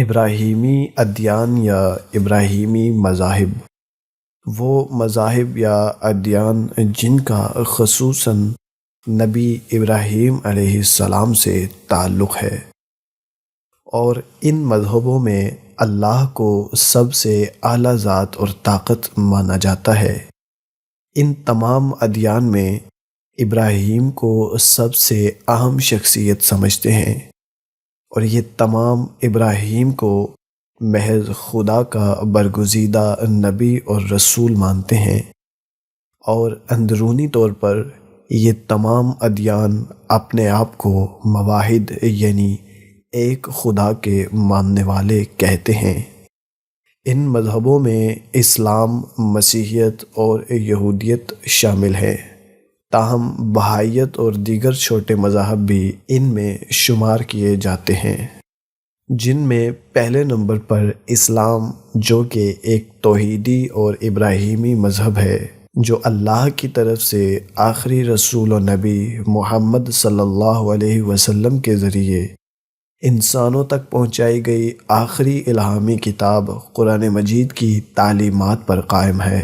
ابراہیمی ادیان یا ابراہیمی مذاہب وہ مذاہب یا ادیان جن کا خصوصاً نبی ابراہیم علیہ السلام سے تعلق ہے، اور ان مذہبوں میں اللہ کو سب سے اعلیٰ ذات اور طاقت مانا جاتا ہے۔ ان تمام ادیان میں ابراہیم کو سب سے اہم شخصیت سمجھتے ہیں، اور یہ تمام ابراہیم کو محض خدا کا برگزیدہ نبی اور رسول مانتے ہیں، اور اندرونی طور پر یہ تمام ادیان اپنے آپ کو موحد یعنی ایک خدا کے ماننے والے کہتے ہیں۔ ان مذہبوں میں اسلام، مسیحیت اور یہودیت شامل ہیں، تاہم بہائیت اور دیگر چھوٹے مذاہب بھی ان میں شمار کیے جاتے ہیں، جن میں پہلے نمبر پر اسلام، جو کہ ایک توحیدی اور ابراہیمی مذہب ہے، جو اللہ کی طرف سے آخری رسول و نبی محمد صلی اللہ علیہ وسلم کے ذریعے انسانوں تک پہنچائی گئی آخری الہامی کتاب قرآن مجید کی تعلیمات پر قائم ہے۔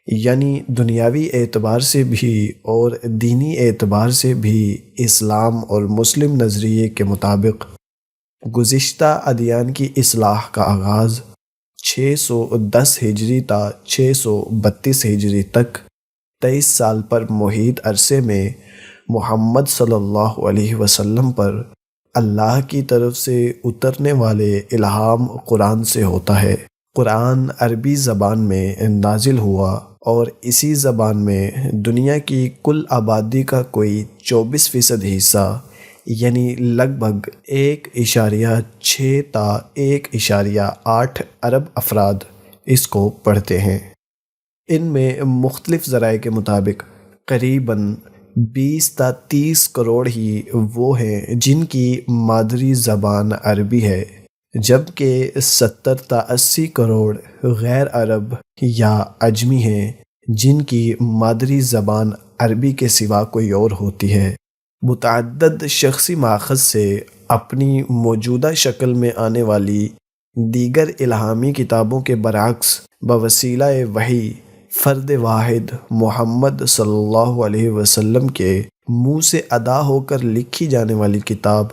یعنی دنیاوی اعتبار سے بھی اور دینی اعتبار سے بھی اسلام اور مسلم نظریے کے مطابق گزشتہ ادیان کی اصلاح کا آغاز 610 ہجری تا 632 ہجری تک 23 سال پر محیط عرصے میں محمد صلی اللہ علیہ وسلم پر اللہ کی طرف سے اترنے والے الہام قرآن سے ہوتا ہے۔ قرآن عربی زبان میں نازل ہوا اور اسی زبان میں دنیا کی کل آبادی کا کوئی 24% حصہ یعنی لگ بھگ 1.6 تا 1.8 ارب افراد اس کو پڑھتے ہیں۔ ان میں مختلف ذرائع کے مطابق قریباً 20 تا 30 کروڑ ہی وہ ہیں جن کی مادری زبان عربی ہے، جبکہ 70 تا 80 کروڑ غیر عرب یا عجمی ہیں جن کی مادری زبان عربی کے سوا کوئی اور ہوتی ہے۔ متعدد شخصی ماخذ سے اپنی موجودہ شکل میں آنے والی دیگر الہامی کتابوں کے برعکس بوسیلہ وحی فرد واحد محمد صلی اللہ علیہ وسلم کے منہ سے ادا ہو کر لکھی جانے والی کتاب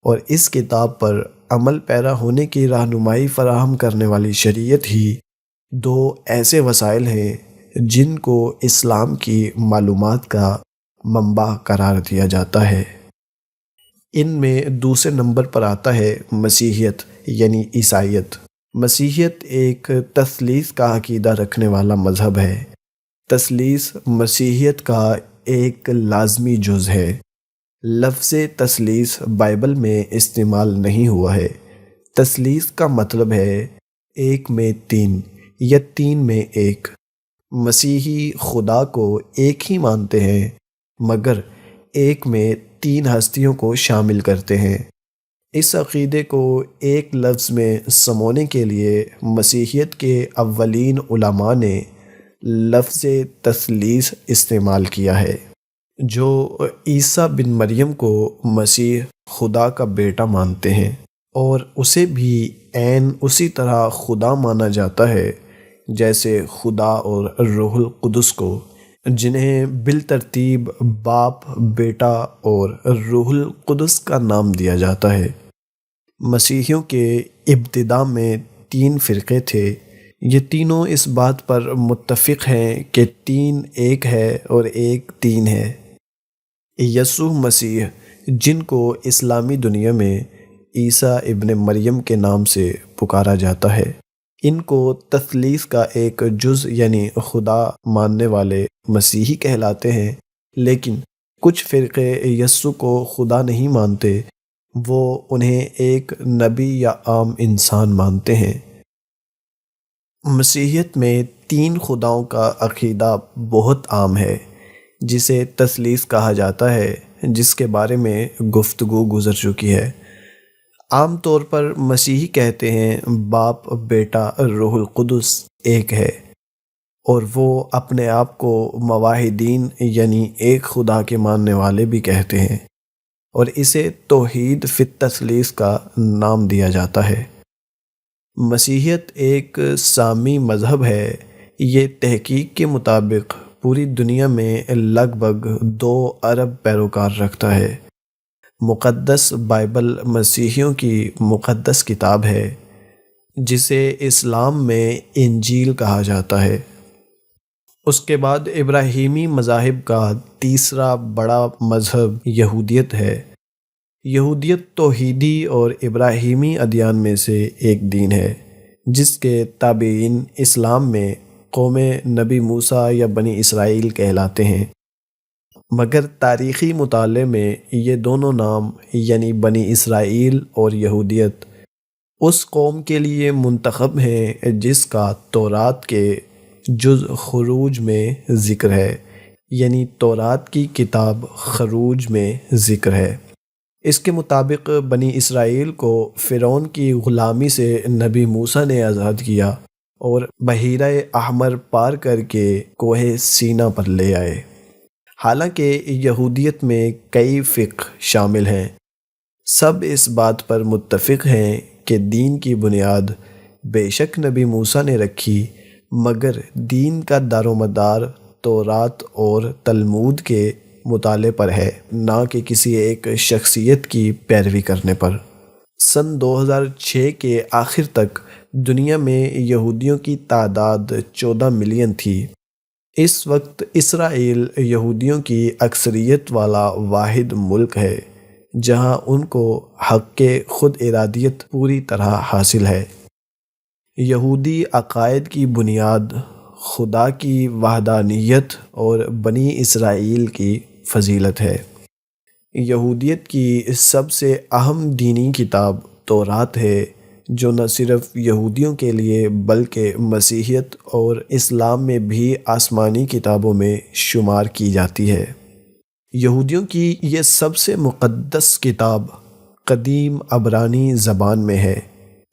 اور اس کتاب پر عمل پیرا ہونے کی رہنمائی فراہم کرنے والی شریعت ہی دو ایسے وسائل ہیں جن کو اسلام کی معلومات کا منبع قرار دیا جاتا ہے۔ ان میں دوسرے نمبر پر آتا ہے مسیحیت یعنی عیسائیت۔ مسیحیت ایک تثلیث کا عقیدہ رکھنے والا مذہب ہے۔ تثلیث مسیحیت کا ایک لازمی جز ہے۔ لفظ تثلیث بائبل میں استعمال نہیں ہوا ہے۔ تثلیث کا مطلب ہے ایک میں تین یا تین میں ایک۔ مسیحی خدا کو ایک ہی مانتے ہیں مگر ایک میں تین ہستیوں کو شامل کرتے ہیں۔ اس عقیدے کو ایک لفظ میں سمونے کے لیے مسیحیت کے اولین علماء نے لفظ تثلیث استعمال کیا ہے۔ جو عیسیٰ بن مریم کو مسیح خدا کا بیٹا مانتے ہیں اور اسے بھی عین اسی طرح خدا مانا جاتا ہے جیسے خدا اور روح القدس کو، جنہیں بالترتیب باپ، بیٹا اور روح القدس کا نام دیا جاتا ہے۔ مسیحیوں کے ابتدا میں 3 فرقے تھے۔ یہ تینوں اس بات پر متفق ہیں کہ 3 ایک ہے اور ایک 3 ہے۔ یسوع مسیح، جن کو اسلامی دنیا میں عیسیٰ ابن مریم کے نام سے پکارا جاتا ہے، ان کو تثلیث کا ایک جز یعنی خدا ماننے والے مسیحی کہلاتے ہیں، لیکن کچھ فرقے یسوع کو خدا نہیں مانتے، وہ انہیں ایک نبی یا عام انسان مانتے ہیں۔ مسیحیت میں 3 خداؤں کا عقیدہ بہت عام ہے جسے تثلیث کہا جاتا ہے، جس کے بارے میں گفتگو گزر چکی ہے۔ عام طور پر مسیحی کہتے ہیں باپ، بیٹا، روح القدس ایک ہے، اور وہ اپنے آپ کو موحدین یعنی ایک خدا کے ماننے والے بھی کہتے ہیں۔ اور اسے توحید فی التثلیث کا نام دیا جاتا ہے۔ مسیحیت ایک سامی مذہب ہے۔ یہ تحقیق کے مطابق پوری دنیا میں لگ بھگ 2 ارب پیروکار رکھتا ہے۔ مقدس بائبل مسیحیوں کی مقدس کتاب ہے، جسے اسلام میں انجیل کہا جاتا ہے۔ اس کے بعد ابراہیمی مذاہب کا تیسرا بڑا مذہب یہودیت ہے۔ یہودیت توحیدی اور ابراہیمی ادیان میں سے ایک دین ہے، جس کے تابعین اسلام میں قوم نبی موسیٰ یا بنی اسرائیل کہلاتے ہیں، مگر تاریخی مطالعے میں یہ دونوں نام یعنی بنی اسرائیل اور یہودیت اس قوم کے لیے منتخب ہیں جس کا تورات کے جز خروج میں ذکر ہے، یعنی تورات کی کتاب خروج میں ذکر ہے۔ اس کے مطابق بنی اسرائیل کو فرعون کی غلامی سے نبی موسیٰ نے آزاد کیا اور بحیرہ احمر پار کر کے کوہ سینا پر لے آئے۔ حالانکہ یہودیت میں کئی فقہ شامل ہیں، سب اس بات پر متفق ہیں کہ دین کی بنیاد بے شک نبی موسیٰ نے رکھی، مگر دین کا دار و مدار تورات اور تلمود کے مطالعے پر ہے، نہ کہ کسی ایک شخصیت کی پیروی کرنے پر۔ سن 2006 کے آخر تک دنیا میں یہودیوں کی تعداد 14 ملین تھی۔ اس وقت اسرائیل یہودیوں کی اکثریت والا واحد ملک ہے جہاں ان کو حق خود ارادیت پوری طرح حاصل ہے۔ یہودی عقائد کی بنیاد خدا کی وحدانیت اور بنی اسرائیل کی فضیلت ہے۔ یہودیت کی سب سے اہم دینی کتاب تورات ہے، جو نہ صرف یہودیوں کے لیے بلکہ مسیحیت اور اسلام میں بھی آسمانی کتابوں میں شمار کی جاتی ہے۔ یہودیوں کی یہ سب سے مقدس کتاب قدیم عبرانی زبان میں ہے۔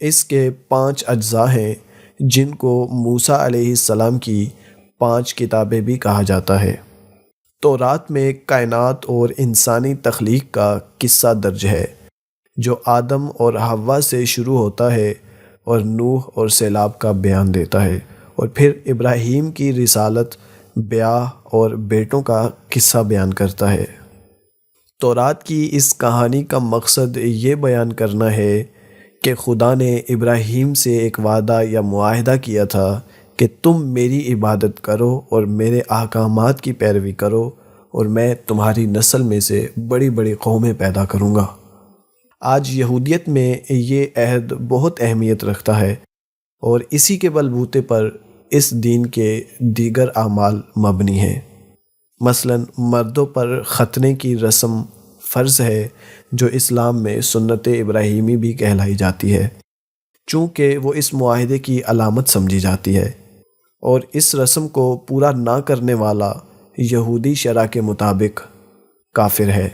اس کے 5 اجزاء ہیں، جن کو موسیٰ علیہ السلام کی 5 کتابیں بھی کہا جاتا ہے۔ تورات میں کائنات اور انسانی تخلیق کا قصہ درج ہے، جو آدم اور حوا سے شروع ہوتا ہے اور نوح اور سیلاب کا بیان دیتا ہے، اور پھر ابراہیم کی رسالت، بیاہ اور بیٹوں کا قصہ بیان کرتا ہے۔ تورات کی اس کہانی کا مقصد یہ بیان کرنا ہے کہ خدا نے ابراہیم سے ایک وعدہ یا معاہدہ کیا تھا کہ تم میری عبادت کرو اور میرے احکامات کی پیروی کرو، اور میں تمہاری نسل میں سے بڑی بڑی قومیں پیدا کروں گا۔ آج یہودیت میں یہ عہد بہت اہمیت رکھتا ہے، اور اسی کے بلبوتے پر اس دین کے دیگر اعمال مبنی ہیں۔ مثلا مردوں پر ختنے کی رسم فرض ہے، جو اسلام میں سنت ابراہیمی بھی کہلائی جاتی ہے، چونکہ وہ اس معاہدے کی علامت سمجھی جاتی ہے، اور اس رسم کو پورا نہ کرنے والا یہودی شرع کے مطابق کافر ہے۔